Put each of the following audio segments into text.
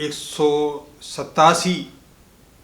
187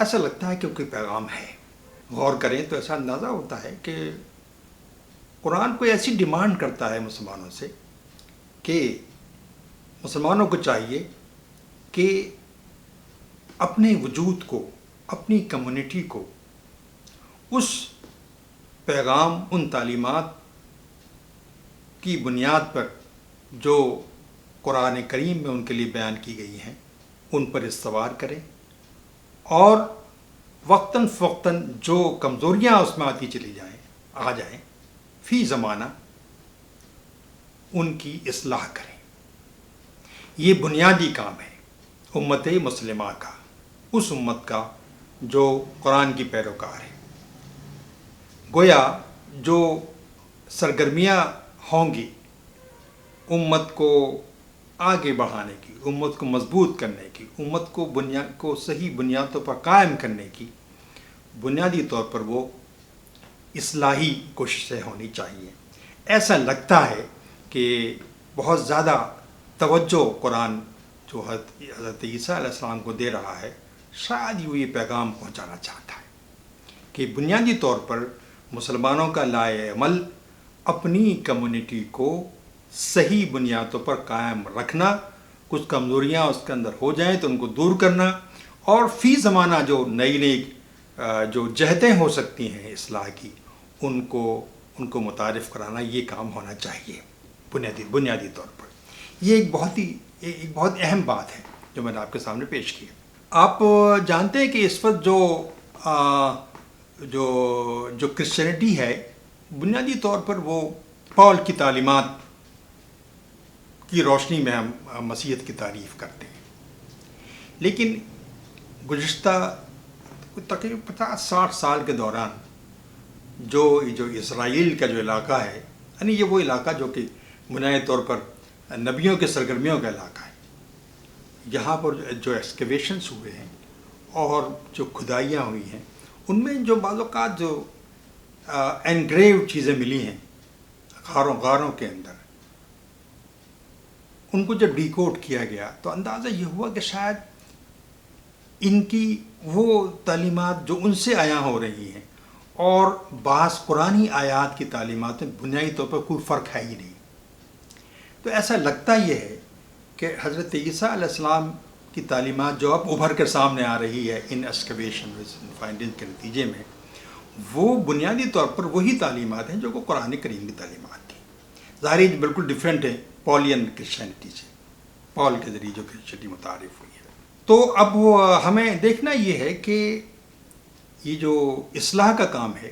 ایسا لگتا ہے کہ کوئی پیغام ہے. غور کریں تو ایسا اندازہ ہوتا ہے کہ قرآن کوئی ایسی ڈیمانڈ کرتا ہے مسلمانوں سے کہ مسلمانوں کو چاہیے کہ اپنے وجود کو، اپنی کمیونٹی کو اس پیغام، ان تعلیمات کی بنیاد پر جو قرآن کریم میں ان کے لیے بیان کی گئی ہیں ان پر استوار کریں، اور وقتاً فوقتاً جو کمزوریاں اس میں آتی چلی آ جائیں فی زمانہ ان کی اصلاح کریں. یہ بنیادی کام ہے امت مسلمہ کا، اس امت کا جو قرآن کی پیروکار ہے. گویا جو سرگرمیاں ہوں گی امت کو آگے بڑھانے کی، امت کو مضبوط کرنے کی، امت کو صحیح بنیادوں پر قائم کرنے کی، بنیادی طور پر وہ اصلاحی کوششیں ہونی چاہیے. ایسا لگتا ہے کہ بہت زیادہ توجہ قرآن جو حضرت عیسیٰ علیہ السلام کو دے رہا ہے، شاید وہ یہ پیغام پہنچانا چاہتا ہے کہ بنیادی طور پر مسلمانوں کا لائے عمل اپنی کمیونٹی کو صحیح بنیادوں پر قائم رکھنا، کچھ کمزوریاں اس کے اندر ہو جائیں تو ان کو دور کرنا، اور فی زمانہ جو نئی جو جہتیں ہو سکتی ہیں اصلاح کی ان کو متعارف کرانا، یہ کام ہونا چاہیے بنیادی طور پر. یہ ایک بہت اہم بات ہے جو میں نے آپ کے سامنے پیش کی. آپ جانتے ہیں کہ اس وقت جو کرسچینٹی ہے بنیادی طور پر وہ پال کی تعلیمات کی روشنی میں ہم مسیحیت کی تعریف کرتے ہیں. لیکن گزشتہ تقریباً 50-60 سال کے دوران جو اسرائیل کا جو علاقہ ہے، یعنی یہ وہ علاقہ جو کہ بنیادی طور پر نبیوں کے سرگرمیوں کا علاقہ ہے، یہاں پر جو ایکسکیویشنز ہوئے ہیں اور جو کھدائیاں ہوئی ہیں ان میں جو بعض اوقات جو انگریو چیزیں ملی ہیں غاروں کے اندر، ان کو جب ڈیکوڈ کیا گیا تو اندازہ یہ ہوا کہ شاید ان کی وہ تعلیمات جو ان سے عیاں ہو رہی ہیں اور بعض قرآنی آیات کی تعلیمات میں بنیادی طور پر کوئی فرق ہے ہی نہیں. تو ایسا لگتا یہ ہے کہ حضرت عیسیٰ علیہ السلام کی تعلیمات جو اب ابھر کر سامنے آ رہی ہے ان ایکسکیویشن فائنڈنگ کے نتیجے میں، وہ بنیادی طور پر وہی تعلیمات ہیں جو کہ قرآن کریم کی تعلیمات تھیں. ظاہر ہے بالکل ڈیفرینٹ ہے پولین کرسچینٹی سے، پال کے ذریعے جو کرسچینٹی متعارف ہوئی ہے. تو اب ہمیں دیکھنا یہ ہے کہ یہ جو اصلاح کا کام ہے،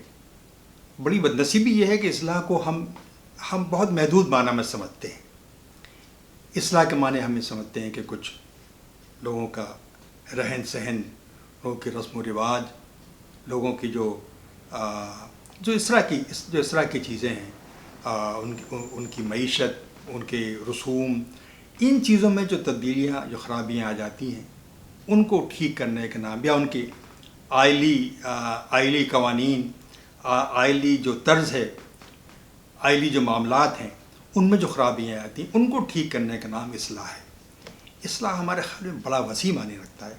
بڑی بدنصیبی یہ ہے کہ اصلاح کو ہم بہت محدود معنی میں سمجھتے ہیں. اصلاح کے معنی ہم یہ سمجھتے ہیں کہ کچھ لوگوں کا رہن سہن، لوگوں کے رسم و رواج، لوگوں کی جو اس طرح کی چیزیں ہیں، ان کی معیشت، ان کے رسوم، ان چیزوں میں جو تبدیلیاں، جو خرابیاں آ جاتی ہیں ان کو ٹھیک کرنے کے نام، یا ان کی آئلی قوانین، آئلی جو طرز ہے، آئلی جو معاملات ہیں ان میں جو خرابیاں آتی ہیں ان کو ٹھیک کرنے کا نام اصلاح ہے. اصلاح ہمارے خیال میں بڑا وسیع معنی رکھتا ہے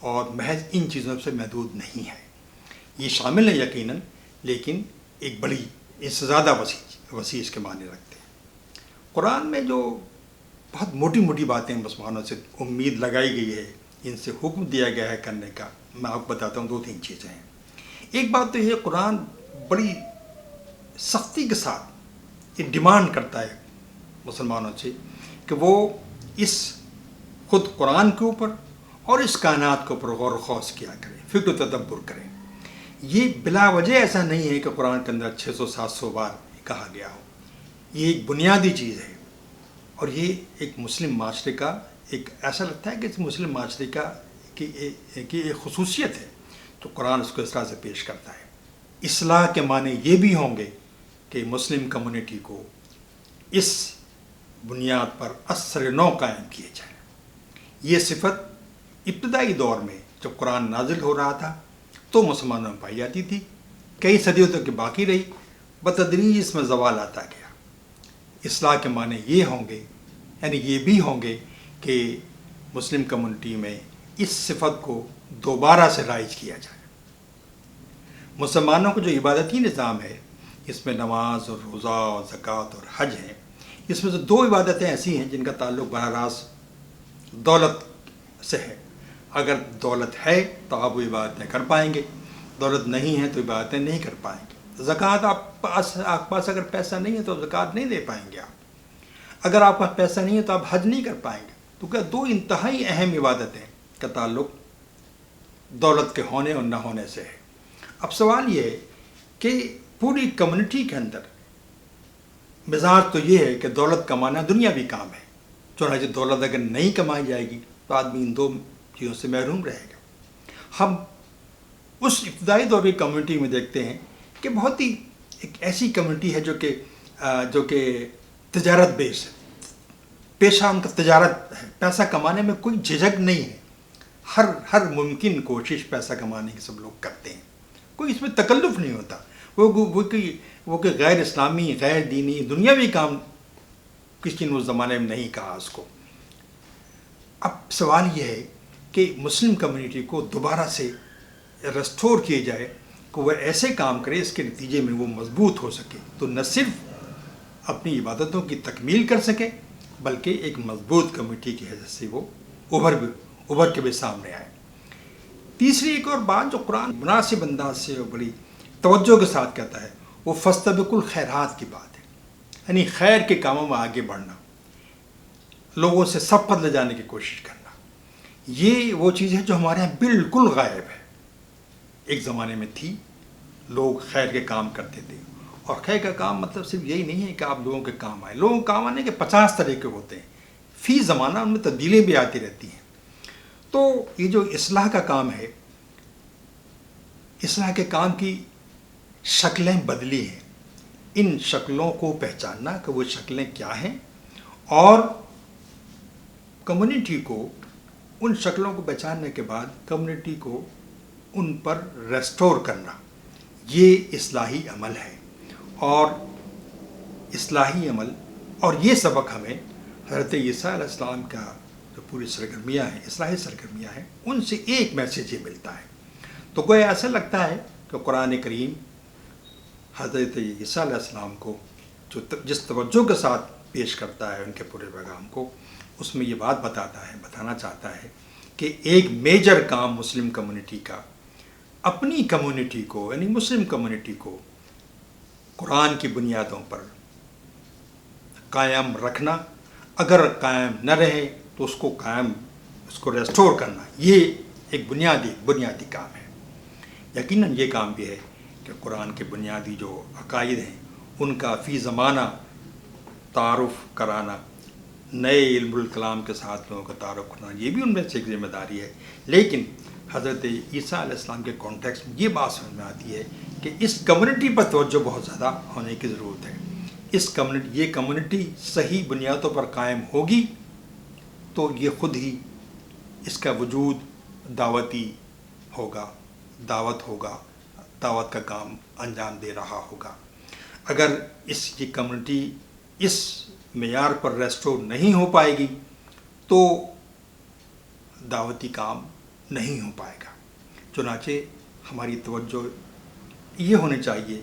اور محض ان چیزوں سے محدود نہیں ہے. یہ شامل ہے یقیناً، لیکن ایک بڑی، اس سے زیادہ وسیع اس کے معنی رکھتے ہیں. قرآن میں جو بہت موٹی موٹی باتیں مسلمانوں سے امید لگائی گئی ہے، ان سے حکم دیا گیا ہے کرنے کا، میں آپ کو بتاتا ہوں 2-3 چیزیں ہیں. ایک بات تو یہ قرآن بڑی سختی کے ساتھ یہ ڈیمانڈ کرتا ہے مسلمانوں سے کہ وہ اس خود قرآن کے اوپر اور اس کائنات کے اوپر غور و خوض کیا کریں، فکر و تدبر کریں. یہ بلا وجہ ایسا نہیں ہے کہ قرآن کے اندر 600-700 بار کہا گیا ہو. یہ ایک بنیادی چیز ہے، اور یہ ایک مسلم معاشرے کا ایسا لگتا ہے کہ اس مسلم معاشرے کی ایک خصوصیت ہے، تو قرآن اس کو اس طرح سے پیش کرتا ہے. اصلاح کے معنی یہ بھی ہوں گے کہ مسلم کمیونٹی کو اس بنیاد پر اثر نو قائم کیے جائیں. یہ صفت ابتدائی دور میں جب قرآن نازل ہو رہا تھا تو مسلمانوں میں پائی جاتی تھی، کئی صدیوں تک باقی رہی، بتدریج اس میں زوال آتا گیا. اصلاح کے معنی یہ ہوں گے، یعنی یہ بھی ہوں گے کہ مسلم کمیونٹی میں اس صفت کو دوبارہ سے رائج کیا جائے۔ مسلمانوں کا جو عبادتی نظام ہے، اس میں نماز اور روزہ اور زکوٰۃ اور حج ہیں، اس میں سے دو عبادتیں ایسی ہیں جن کا تعلق براہ راست دولت سے ہے۔ اگر دولت ہے تو آپ وہ عبادتیں کر پائیں گے، دولت نہیں ہے تو عبادتیں نہیں کر پائیں گے۔ زکوٰۃ آپ پاس اگر پیسہ نہیں ہے تو زکوٰۃ نہیں دے پائیں گے آپ۔ اگر آپ پاس پیسہ نہیں ہے تو آپ حج نہیں کر پائیں گے۔ تو کیا دو انتہائی اہم عبادتیں کا تعلق دولت کے ہونے اور نہ ہونے سے ہے۔ اب سوال یہ ہے کہ پوری کمیونٹی کے اندر مزاج تو یہ ہے کہ دولت کمانا دنیاوی کام ہے، چنانچہ دولت اگر نہیں کمائی جائے گی تو آدمی ان دو چیزوں سے محروم رہے گا۔ ہم اس ابتدائی دور کی کمیونٹی میں دیکھتے ہیں کہ بہت ہی ایک ایسی کمیونٹی ہے جو کہ تجارت بیس ہے، پیشہ ان کا تجارت ہے، پیسہ کمانے میں کوئی جھجک نہیں ہے، ہر ممکن کوشش پیسہ کمانے کی سب لوگ کرتے ہیں، کوئی اس میں تکلف نہیں ہوتا۔ وہ کہ غیر اسلامی، غیر دینی، دنیاوی کام کسی نے اس زمانے میں نہیں کہا اس کو۔ اب سوال یہ ہے کہ مسلم کمیونٹی کو دوبارہ سے ریسٹور کیے جائے کہ وہ ایسے کام کرے اس کے نتیجے میں وہ مضبوط ہو سکے، تو نہ صرف اپنی عبادتوں کی تکمیل کر سکے بلکہ ایک مضبوط کمیونٹی کی حیثیت سے وہ ابھر کے بھی سامنے آئے۔ تیسری ایک اور بات جو قرآن مناسب انداز سے اور بڑی توجہ کے ساتھ کہتا ہے، وہ فاستبقوا الخیرات کی بات ہے، یعنی خیر کے کاموں میں آگے بڑھنا، لوگوں سے سبقت لے جانے کی کوشش کرنا۔ یہ وہ چیز ہے جو ہمارے یہاں بالکل غائب ہے۔ ایک زمانے میں تھی، لوگ خیر کے کام کرتے تھے، اور خیر کا کام مطلب صرف یہی نہیں ہے کہ آپ لوگوں کے کام آئے، لوگوں کے کام آنے کے 50 طریقے ہوتے ہیں، فی زمانہ ان میں تبدیلیاں بھی آتی رہتی ہیں۔ تو یہ جو اصلاح کا کام ہے، اصلاح کے کام کی شکلیں بدلی ہیں، ان شکلوں کو پہچاننا کہ وہ شکلیں کیا ہیں، اور کمیونٹی کو ان شکلوں کو پہچاننے کے بعد کمیونٹی کو ان پر ریسٹور کرنا، یہ اصلاحی عمل ہے۔ اور اصلاحی عمل اور یہ سبق ہمیں حضرت عیسیٰ علیہ السلام کا جو پوری سرگرمیاں ہیں، اصلاحی سرگرمیاں ہیں، ان سے ایک میسیج یہ ملتا ہے۔ تو گویا ایسا لگتا ہے کہ قرآن کریم حضرت عیسیٰ علیہ السلام کو جس توجہ کے ساتھ پیش کرتا ہے ان کے پورے پیغام کو، اس میں یہ بات بتانا چاہتا ہے کہ ایک میجر کام مسلم کمیونٹی کا اپنی کمیونٹی کو، یعنی مسلم کمیونٹی کو قرآن کی بنیادوں پر قائم رکھنا، اگر قائم نہ رہے تو اس کو ریسٹور کرنا، یہ ایک بنیادی کام ہے۔ یقیناً یہ کام بھی ہے کہ قرآن کے بنیادی جو عقائد ہیں ان کا فی زمانہ تعارف کرانا، نئے علم الکلام کے ساتھ لوگوں کا تعارف کرنا، یہ بھی ان میں سے ایک ذمہ داری ہے۔ لیکن حضرت عیسیٰ علیہ السلام کے کانٹیکسٹ میں یہ بات سمجھ میں آتی ہے کہ اس کمیونٹی پر توجہ بہت زیادہ ہونے کی ضرورت ہے۔ یہ کمیونٹی صحیح بنیادوں پر قائم ہوگی تو یہ خود ہی اس کا وجود دعوتی ہوگا، دعوت کا کام انجام دے رہا ہوگا۔ اگر یہ کمیونٹی اس معیار پر ریسٹور نہیں ہو پائے گی تو دعوتی کام نہیں ہو پائے گا۔ چنانچہ ہماری توجہ یہ ہونی چاہیے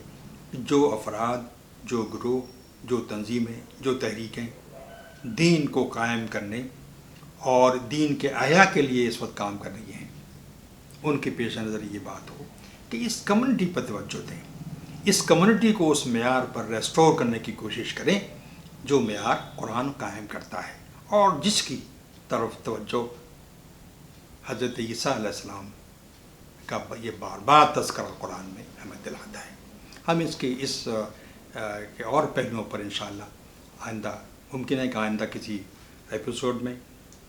کہ جو افراد، جو گروہ، جو تنظیمیں، جو تحریکیں دین کو قائم کرنے اور دین کے احیاء کے لیے اس وقت کام کر رہی ہیں، ان کے پیش نظر یہ بات ہو کہ اس کمیونٹی پر توجہ دیں، اس کمیونٹی کو اس معیار پر ریسٹور کرنے کی کوشش کریں جو معیار قرآن قائم کرتا ہے، اور جس کی طرف توجہ حضرت عیسیٰ علیہ السلام کا یہ بار بار تذکرہ قرآن میں ہمیں دلاتا ہے۔ ہم اس کے اور پہلوؤں پر انشاءاللہ آئندہ، ممکن ہے کہ آئندہ کسی ایپیسوڈ میں،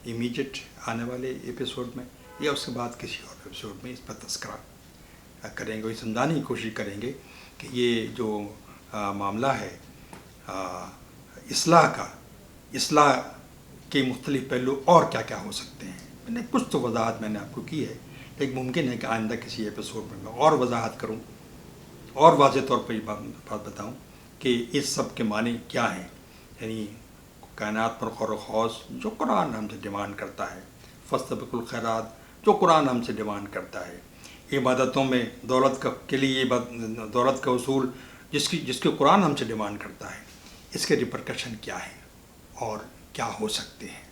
امیجیٹ آنے والے ایپیسوڈ میں، یا اس کے بعد کسی اور ایپیسوڈ میں اس پر تذکرہ کریں گے، یہ سمجھانے کی کوشش کریں گے کہ یہ جو معاملہ ہے اصلاح کا، اصلاح کے مختلف پہلو اور کیا کیا ہو سکتے ہیں۔ میں نے کچھ تو وضاحت میں نے آپ کو کی ہے، لیکن ممکن ہے کہ آئندہ کسی ایپیسوڈ میں اور وضاحت کروں اور واضح طور پر یہ بات بتاؤں کہ اس سب کے معنی کیا ہیں، یعنی کائنات پر غور و خوض جو قرآن ہم سے ڈیمانڈ کرتا ہے، فاستبقوا الخیرات جو قرآن ہم سے ڈیمانڈ کرتا ہے. عبادتوں میں دولت کے لیے دولت کا اصول جس کے قرآن ہم سے ڈیمانڈ کرتا ہے، اس کے ریپرکشن کیا ہے اور کیا ہو سکتے ہیں.